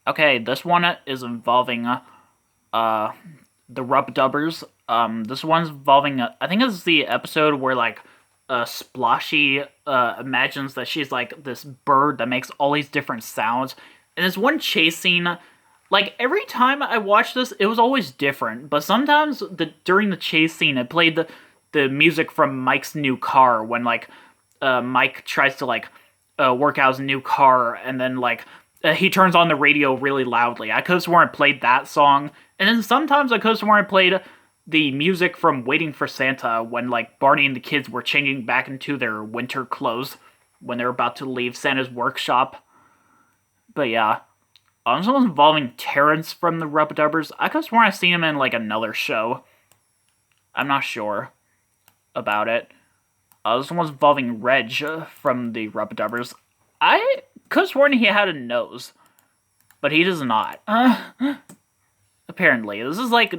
Okay, this one is involving uh the Rub Dubbers. This one's involving I think it's the episode where like Splashy imagines that she's like this bird that makes all these different sounds. And this one chase scene, like every time I watched this, it was always different. But sometimes during the chase scene, it played the music from Mike's new car when like Mike tries to like work out his new car, and then like he turns on the radio really loudly. I could have sworn it played that song, and then sometimes I could have sworn it played the music from Waiting for Santa when like Barney and the kids were changing back into their winter clothes when they're about to leave Santa's workshop. But yeah, this one's involving Terrence from the Rub Dubbers. I could have sworn I've seen him in like another show. I'm not sure about it. This one's involving Reg from the Rub Dubbers. I could have sworn he had a nose, but he does not. Apparently, this is like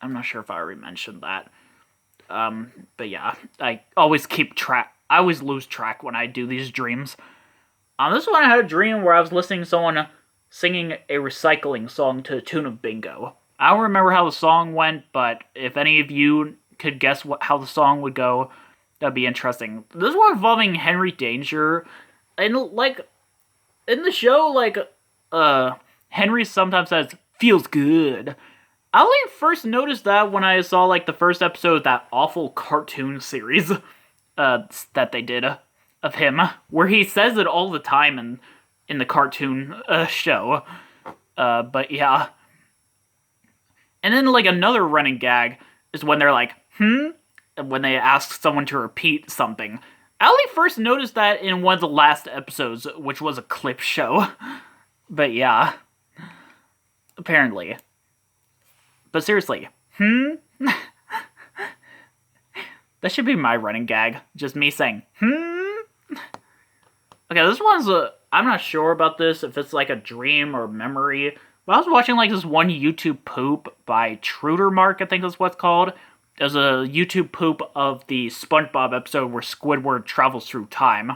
I'm not sure if I already mentioned that. But yeah, I always keep track. I always lose track when I do these dreams. This one I had a dream where I was listening to someone singing a recycling song to the tune of Bingo. I don't remember how the song went, but if any of you could guess how the song would go, that'd be interesting. This one involving Henry Danger, and like in the show, like Henry sometimes says "feels good." I only first noticed that when I saw like the first episode of that awful cartoon series that they did of him, where he says it all the time in the cartoon show. But yeah, and then like another running gag is when they're like, and when they ask someone to repeat something. I only first noticed that in one of the last episodes, which was a clip show. But yeah, apparently. But seriously, that should be my running gag. Just me saying, Okay, this one's I'm not sure about this, if it's like a dream or memory. But I was watching like this one YouTube poop by Trudermark, I think that's what it's called. There's a YouTube poop of the SpongeBob episode where Squidward travels through time.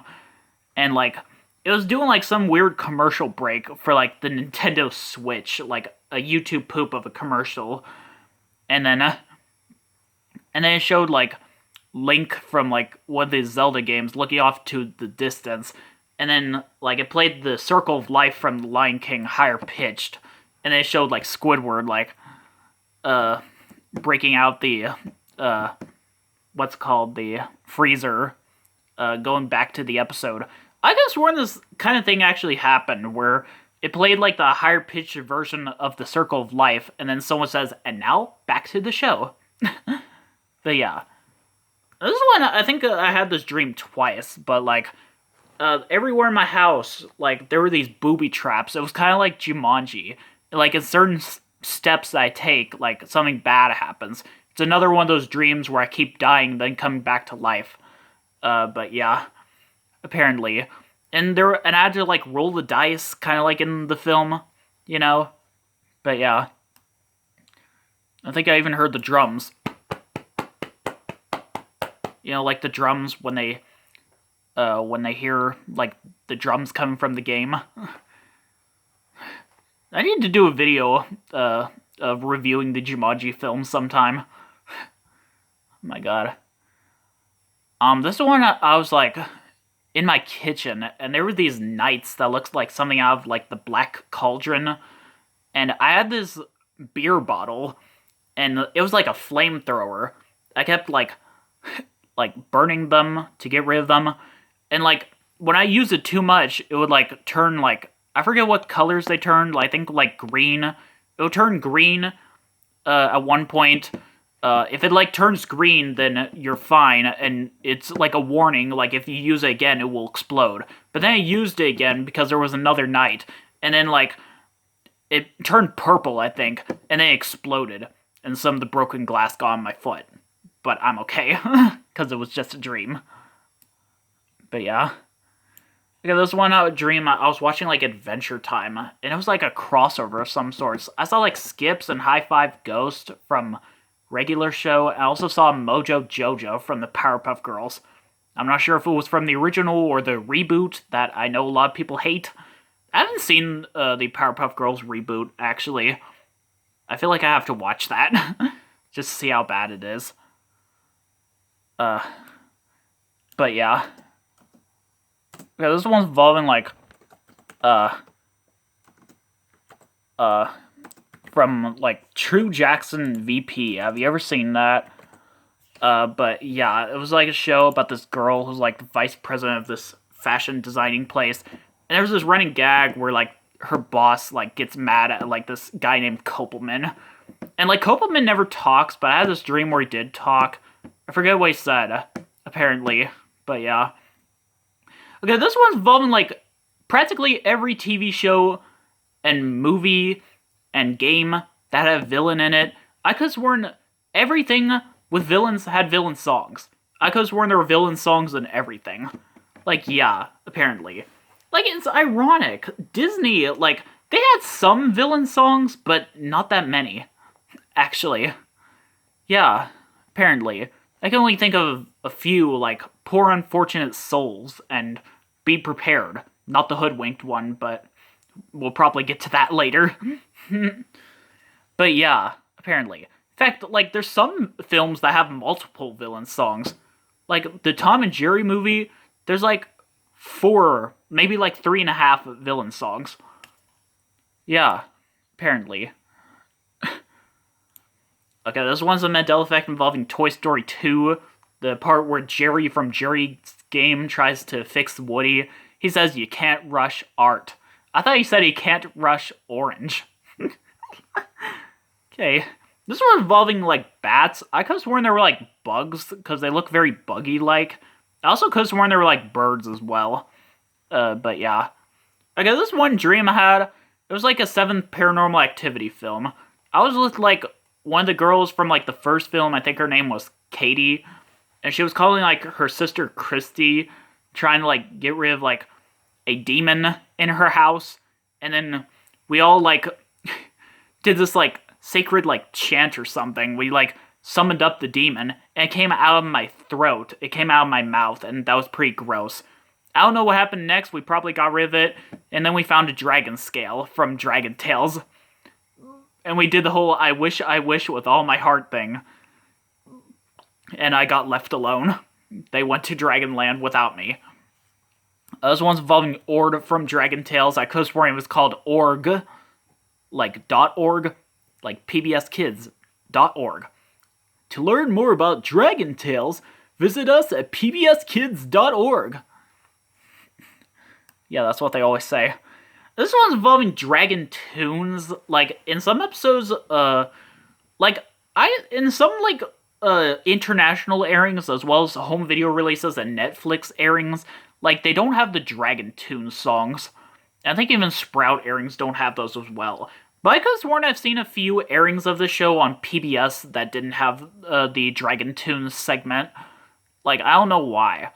And like, it was doing like some weird commercial break for like the Nintendo Switch, like a YouTube poop of a commercial. And then it showed like Link from like one of the Zelda games looking off to the distance, and then like it played the Circle of Life from The Lion King higher pitched, and then it showed like Squidward like breaking out the what's called the freezer, going back to the episode. I could have sworn this kind of thing actually happened where it played like the higher pitched version of the Circle of Life, and then someone says, "And now back to the show." But yeah, this one I think I had this dream twice, but like everywhere in my house, like there were these booby traps. It was kind of like Jumanji. Like in certain steps that I take, like something bad happens. It's another one of those dreams where I keep dying, then coming back to life. But yeah, apparently, and I had to like roll the dice, kind of like in the film, you know. But yeah, I think I even heard the drums. You know, like the drums when they hear like the drums coming from the game. I need to do a video of reviewing the Jumanji film sometime. Oh my god. This one I was like in my kitchen, and there were these knights that looked like something out of like the Black Cauldron, and I had this beer bottle, and it was like a flamethrower. I kept like burning them to get rid of them, and like when I used it too much, it would like turn like I forget what colors they turned. I think like green. It would turn green at one point. If it like turns green, then you're fine, and it's like a warning. Like if you use it again, it will explode. But then I used it again because there was another night, and then like it turned purple, I think, and then it exploded, and some of the broken glass got on my foot. But I'm okay because it was just a dream. But yeah. Okay, this one dream, I was watching like Adventure Time, and it was like a crossover of some sorts. I saw like Skips and High Five Ghost from regular show. I also saw Mojo Jojo from the Powerpuff Girls. I'm not sure if it was from the original or the reboot that I know a lot of people hate. I haven't seen the Powerpuff Girls reboot, actually. I feel like I have to watch that just to see how bad it is. But yeah. Okay, this one's involving, like, from, like, True Jackson VP. Have you ever seen that? But yeah, it was like a show about this girl who's like the vice president of this fashion designing place. And there's this running gag where like her boss like gets mad at like this guy named Kopelman. And like Kopelman never talks, but I had this dream where he did talk. I forget what he said, apparently. But yeah. Okay, this one's involving like practically every TV show and movie and game that had a villain in it. I could have sworn everything with villains had villain songs. I could have sworn there were villain songs in everything. Like, yeah, apparently. Like, it's ironic. Disney, like, they had some villain songs, but not that many. Actually. Yeah, apparently. I can only think of a few, like, Poor Unfortunate Souls and Be Prepared. Not the hoodwinked one, but we'll probably get to that later. But yeah, apparently. In fact, like, there's some films that have multiple villain songs. Like, the Tom and Jerry movie, there's, like, 4, maybe, like, 3.5 villain songs. Yeah, apparently. Okay, this one's a Mandela effect involving Toy Story 2. The part where Jerry from Jerry's Game tries to fix Woody. He says, "You can't rush art." I thought he said he can't rush orange. Okay. This one involving, like, bats. I could have sworn they were, like, bugs, because they look very buggy-like. I also could have sworn they were, like, birds as well. But yeah. Okay, this one dream I had, it was, like, a 7th Paranormal Activity film. I was with, like, one of the girls from, like, the first film. I think her name was Katie. And she was calling, like, her sister Christy, trying to, like, get rid of, like, a demon in her house. And then we all, like, did this, like, sacred, like, chant or something. We, like, summoned up the demon, and it came out of my throat. It came out of my mouth, and that was pretty gross. I don't know what happened next. We probably got rid of it, and then we found a dragon scale from Dragon Tales. And we did the whole I wish with all my heart thing. And I got left alone. They went to Dragonland without me. This one's involving Ord from Dragon Tales. I could have sworn it was called Org. Like .org. Like pbskids.org. To learn more about Dragon Tales, visit us at pbskids.org. Yeah, that's what they always say. This one's involving Dragon Tunes. Like, in some episodes, in some international airings, as well as home video releases and Netflix airings, like, they don't have the Dragon Tunes songs. I think even Sprout airings don't have those as well. But I could have sworn I've seen a few airings of the show on PBS that didn't have the Dragon Tunes segment. Like, I don't know why.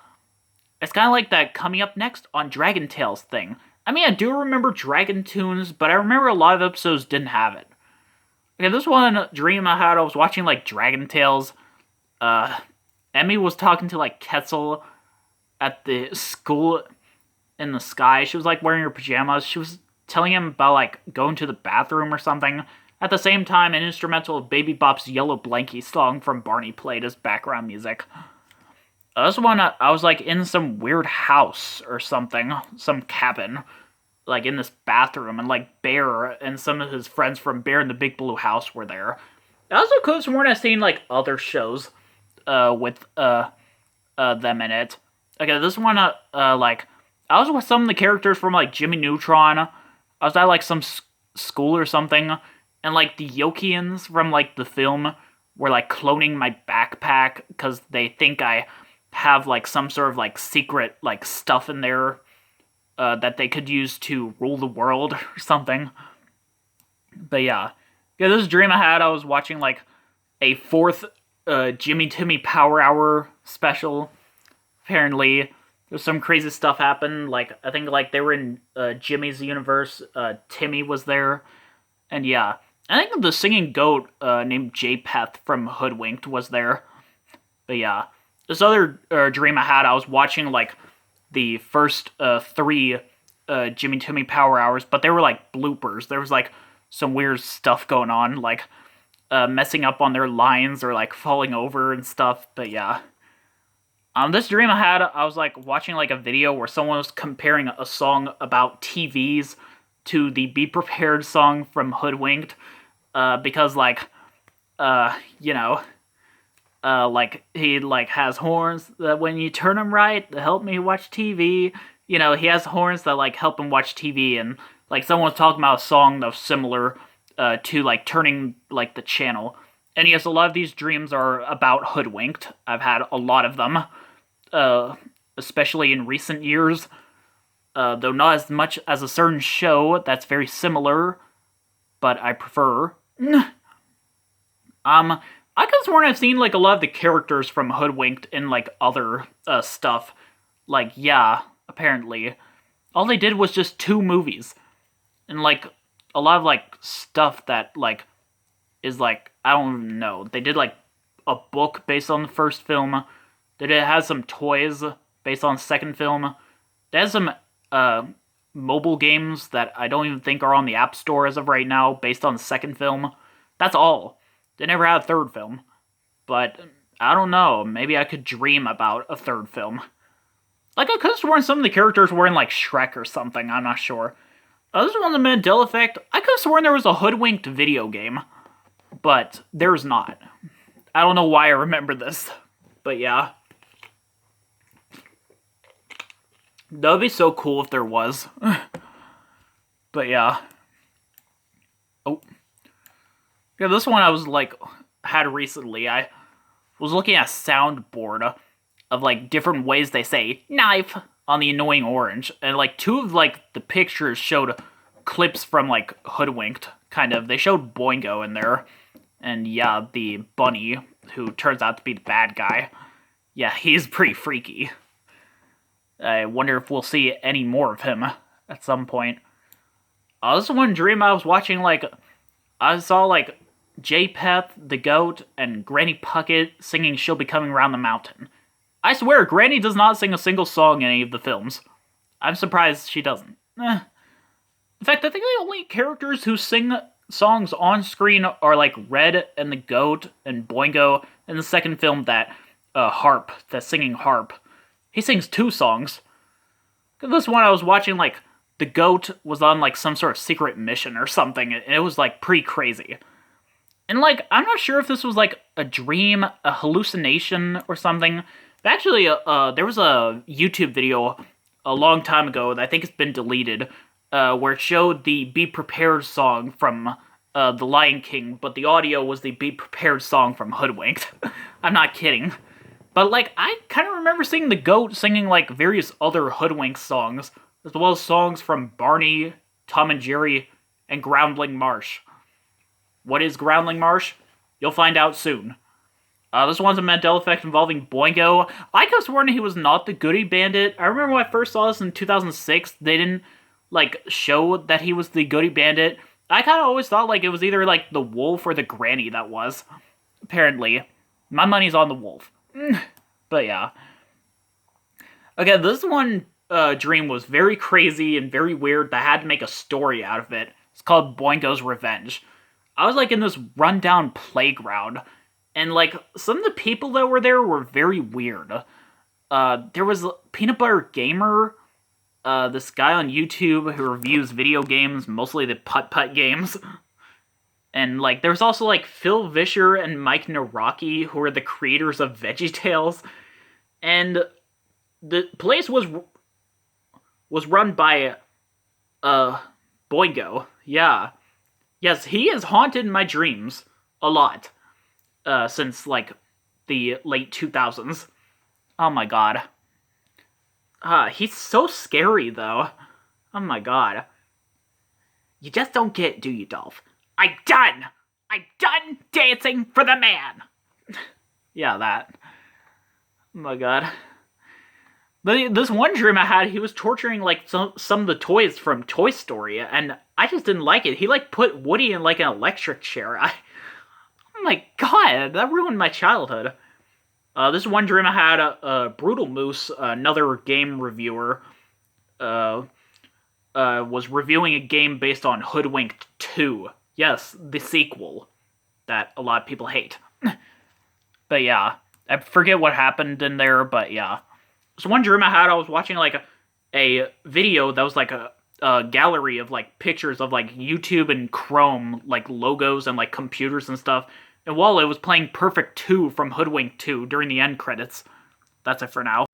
It's kind of like that coming up next on Dragon Tales thing. I mean, I do remember Dragon Tunes, but I remember a lot of episodes didn't have it. Okay, this one dream I had, I was watching, like, Dragon Tales. Emmy was talking to, like, Quetzal at the school in the sky. She was, like, wearing her pajamas. She was telling him about, like, going to the bathroom or something. At the same time, an instrumental of Baby Bop's Yellow Blankie song from Barney played as background music. This one, I was, like, in some weird house or something. Some cabin. Like, in this bathroom. And, like, Bear and some of his friends from Bear in the Big Blue House were there. I also could have sworn I've seen, like, other shows with them in it. Okay, this one, like, I was with some of the characters from, like, Jimmy Neutron. I was at, like, some school or something, and, like, the Yokians from, like, the film were, like, cloning my backpack, because they think I have, like, some sort of, like, secret, like, stuff in there that they could use to rule the world or something. But yeah. Yeah, this dream I had, I was watching, like, a 4th Jimmy Timmy Power Hour special. Apparently, there's some crazy stuff happened. Like, I think, like, they were in Jimmy's universe. Timmy was there. And yeah. I think the singing goat named J-Peth from Hoodwinked was there. But yeah. this other dream I had, I was watching like the first three Jimmy Timmy Power Hours, but they were like bloopers. There was like some weird stuff going on, like messing up on their lines or like falling over and stuff. But yeah. This dream I had, I was like watching like a video where someone was comparing a song about TVs to the Be Prepared song from Hoodwinked, because like, you know, like he like has horns that when you turn them right, they help me watch TV. You know, he has horns that like help him watch TV, and like someone was talking about a song that was similar to like turning like the channel. And yes, a lot of these dreams are about Hoodwinked. I've had a lot of them. Especially in recent years, though not as much as a certain show that's very similar, but I prefer. I could have sworn I've seen like a lot of the characters from Hoodwinked in like other stuff. Like, yeah, apparently. All they did was just 2 movies. And like a lot of like stuff that like is like, I don't know. They did like a book based on the first film. It has some toys based on the second film. It has some mobile games that I don't even think are on the App Store as of right now, based on the second film. That's all. They never had a third film. But, I don't know, maybe I could dream about a third film. Like, I could have sworn some of the characters were in, like, Shrek or something, I'm not sure. This one, the Mandela Effect, I could have sworn there was a Hoodwinked video game. But, there's not. I don't know why I remember this. But yeah. That would be so cool if there was. But yeah. Oh. Yeah, this one I was like, had recently. I was looking at a soundboard of like different ways they say knife on the Annoying Orange. And like 2 of like the pictures showed clips from like Hoodwinked, kind of. They showed Boingo in there. And yeah, the bunny, who turns out to be the bad guy. Yeah, he's pretty freaky. I wonder if we'll see any more of him at some point. This one dream I was watching, like, I saw, like, J-Peth, the goat, and Granny Puckett singing She'll Be Coming Round the Mountain. I swear, Granny does not sing a single song in any of the films. I'm surprised she doesn't. In fact, I think the only characters who sing songs on screen are, like, Red and the goat and Boingo in the second film, that harp, that singing harp. He sings 2 songs. This one I was watching, like, the goat was on, like, some sort of secret mission or something, and it was, like, pretty crazy. And, like, I'm not sure if this was, like, a dream, a hallucination, or something. But actually, there was a YouTube video a long time ago that I think it's been deleted, where it showed the Be Prepared song from The Lion King, but the audio was the Be Prepared song from Hoodwinked. I'm not kidding. But, like, I kind of remember seeing the goat singing, like, various other Hoodwinked songs, as well as songs from Barney, Tom and Jerry, and Groundling Marsh. What is Groundling Marsh? You'll find out soon. This one's a Mandela Effect involving Boingo. I could have sworn he was not the Goody Bandit. I remember when I first saw this in 2006, they didn't, like, show that he was the Goody Bandit. I kind of always thought, like, it was either, like, the wolf or the granny that was. Apparently. My money's on the wolf. But yeah. Okay, this one dream was very crazy and very weird. I had to make a story out of it. It's called Boingo's Revenge. I was like in this rundown playground, and like some of the people that were there were very weird. There was Peanut Butter Gamer, this guy on YouTube who reviews video games, mostly the putt-putt games. And, like, there was also, like, Phil Vischer and Mike Naraki, who are the creators of VeggieTales. And the place was run by, Boingo. Yeah. Yes, he has haunted my dreams a lot. Since, like, the late 2000s. Oh my god. He's so scary, though. Oh my god. You just don't get it, do you, Dolph? I'm done dancing for the man! Yeah, that. Oh my god. But this one dream I had, he was torturing, like, some of the toys from Toy Story, and I just didn't like it. He, like, put Woody in, like, an electric chair. Oh my god, that ruined my childhood. This one dream I had, Brutal Moose, another game reviewer, uh, was reviewing a game based on Hoodwinked 2. Yes, the sequel that a lot of people hate. But yeah, I forget what happened in there, but yeah. So one dream I had, I was watching like a video that was like a gallery of like pictures of like YouTube and Chrome like logos and like computers and stuff. And while it was playing Perfect 2 from Hoodwink 2 during the end credits. That's it for now.